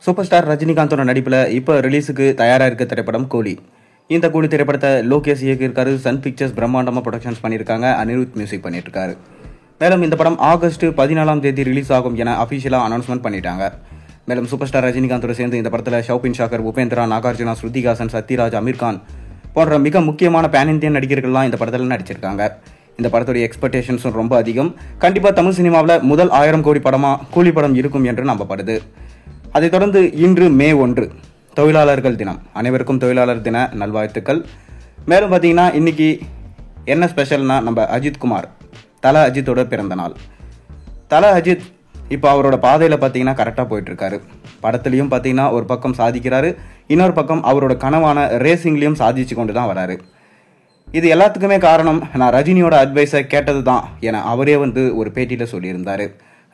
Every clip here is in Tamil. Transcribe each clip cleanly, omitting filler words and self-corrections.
சூப்பர் ஸ்டார் ரஜினிகாந்தோட நடிப்பில் இப்போ ரிலீஸுக்கு தயாராக இருக்க திரைப்படம் கூலி. இந்த கூலி திரைப்படத்தை லோகேஷ் இயக்கியிருக்காரு. சன் பிக்சர்ஸ் பிரம்மாண்டமாக ப்ரொடக்ஷன்ஸ் பண்ணியிருக்காங்க. அனிருத் மியூசிக் பண்ணிட்டு இருக்காரு. மேலும் இந்த படம் ஆகஸ்ட் 14 ரிலீஸ் ஆகும் என அஃபிஷியலாக அனௌன்ஸ்மெண்ட் பண்ணிட்டாங்க. மேலும் சூப்பர் ஸ்டார் ரஜினிகாந்தோட சேர்ந்து இந்த படத்தில் ஷௌபின் ஷாக்கர், உபேந்திரா, நாகார்ஜுனா, ஸ்ருதிஹாசன், சத்யராஜ், அமீர்கான் போன்ற மிக முக்கியமான பேன் இந்தியன் நடிகர்கள்லாம் இந்த படத்தில் நடிச்சிருக்காங்க. இந்த படத்துடைய எக்ஸ்பெக்டேஷன்ஸும் ரொம்ப அதிகம். கண்டிப்பாக தமிழ் சினிமாவில் முதல் 1000 கோடி படமாக கூலி படம் இருக்கும் என்று நம்பப்படுது. அதைத் தொடர்ந்து இன்று மே 1 தொழிலாளர்கள் தினம். அனைவருக்கும் தொழிலாளர் தின நல்வாழ்த்துக்கள். மேலும் பார்த்தீங்கன்னா இன்னைக்கு என்ன ஸ்பெஷல்னா, நம்ம அஜித்குமார் தல அஜித்தோட பிறந்த நாள். தல அஜித் இப்போ அவரோட பாதையில் பார்த்தீங்கன்னா கரெக்டாக போயிட்டுருக்காரு. படத்துலையும் பார்த்தீங்கன்னா ஒரு பக்கம் சாதிக்கிறாரு, இன்னொரு பக்கம் அவரோட கனவான ரேசிங்லேயும் சாதிச்சு கொண்டு தான் வராரு. இது எல்லாத்துக்குமே காரணம் நான் ரஜினியோட அட்வைஸை கேட்டது தான் என அவரே ஒரு பேட்டியில் சொல்லியிருந்தார்.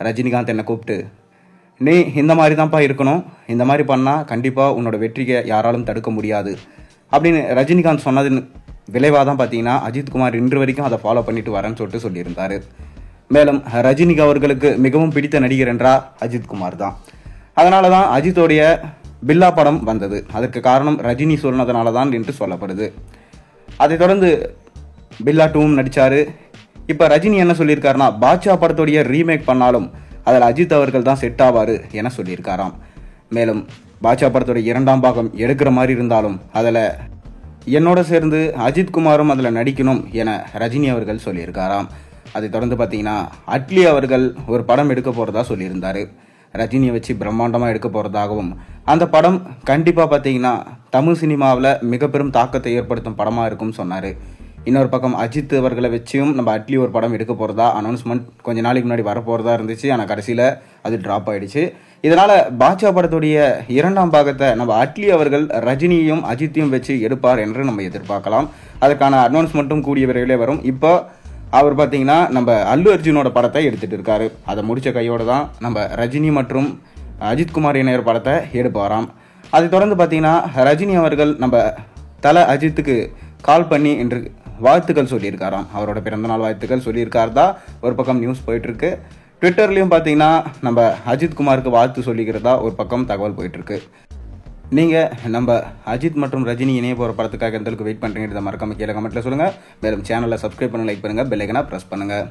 ரஜினிகாந்த் என்னை கூப்பிட்டு, நீ இந்த மாதிரி தான்ப்பா இருக்கணும், இந்த மாதிரி பண்ணால் கண்டிப்பாக உன்னோட வெற்றியை யாராலும் தடுக்க முடியாது அப்படின்னு ரஜினிகாந்த் சொன்னதின் விளைவாக தான் பார்த்தீங்கன்னா அஜித்குமார் இன்று வரைக்கும் அதை ஃபாலோ பண்ணிட்டு வரேன்னு சொல்லிட்டு சொல்லியிருந்தார். மேலும் ரஜினிக்கு அவர்களுக்கு மிகவும் பிடித்த நடிகர் என்றால் அஜித்குமார் தான். அதனால தான் அஜித்தோடைய பில்லா படம் வந்தது. அதற்கு காரணம் ரஜினி சொன்னதுனால தான் என்று சொல்லப்படுது. அதைத் தொடர்ந்து பில்லா 2 நடித்தார். இப்போ ரஜினி என்ன சொல்லியிருக்காருன்னா, பாட்ஷா படத்தோடைய ரீமேக் பண்ணாலும் அதில் அஜித் அவர்கள் தான் செட் ஆவார் என சொல்லியிருக்காராம். மேலும் பாட்ஷா படத்தோட 2ஆம் பாகம் எடுக்கிற மாதிரி இருந்தாலும் அதில் என்னோட சேர்ந்து அஜித்குமாரும் அதில் நடிக்கணும் என ரஜினி அவர்கள் சொல்லியிருக்காராம். அதைத் தொடர்ந்து பார்த்தீங்கன்னா அட்லி அவர்கள் ஒரு படம் எடுக்க போகிறதா சொல்லியிருந்தார். ரஜினியை வச்சு பிரம்மாண்டமாக எடுக்க போகிறதாகவும், அந்த படம் கண்டிப்பாக பார்த்தீங்கன்னா தமிழ் சினிமாவில் மிக பெரும் தாக்கத்தை ஏற்படுத்தும் படமாக இருக்கும்னு சொன்னார். இன்னொரு பக்கம் அஜித் அவர்களை வச்சும் நம்ம அட்லி ஒரு படம் எடுக்க போகிறதா அனௌன்ஸ்மெண்ட் கொஞ்ச நாளைக்கு முன்னாடி வரப்போகிறதா இருந்துச்சு. ஆனால் கடைசியில் அது ட்ராப் ஆகிடுச்சு. இதனால் பாட்ஷா படத்துடைய 2ஆம் பாகத்தை நம்ம அட்லி அவர்கள் ரஜினியையும் அஜித்தையும் வச்சு எடுப்பார் என்று நம்ம எதிர்பார்க்கலாம். அதற்கான அனௌன்ஸ்மெண்ட்டும் கூடிய விரைவிலே வரும். இப்போ அவர் பார்த்தீங்கன்னா நம்ம அல்லு அர்ஜுனோட படத்தை எடுத்துகிட்டு இருக்காரு. அதை முடித்த கையோடு தான் நம்ம ரஜினி மற்றும் அஜித்குமார் இணையர் படத்தை எடுப்பாராம். அதை தொடர்ந்து பார்த்தீங்கன்னா ரஜினி அவர்கள் நம்ம தல அஜித்துக்கு கால் பண்ணி என்று வாழ்த்துக்கள் சொல்லியிருக்காராம். அவரோட பிறந்தநாள் வாழ்த்துக்கள் சொல்லியிருக்காருதா ஒரு பக்கம் நியூஸ் போயிட்டுருக்கு. ட்விட்டர்லேயும் பார்த்தீங்கன்னா நம்ம அஜித்குமாருக்கு வாழ்த்து சொல்லிக்கிறதா ஒரு பக்கம் தகவல் போயிட்டுருக்கு. நீங்கள் நம்ம அஜித் மற்றும் ரஜினி இணைய போகிற படத்துக்காக எந்த அளவுக்கு வெயிட் பண்ணுறீங்க, மறக்காம கீழே கமெண்ட்டில் சொல்லுங்கள். மேலும் சேனலை சப்ஸ்கிரைப் பண்ணி லைக் பண்ணுங்கள், பெல் ஐக்கனை ப்ரெஸ் பண்ணுங்கள்.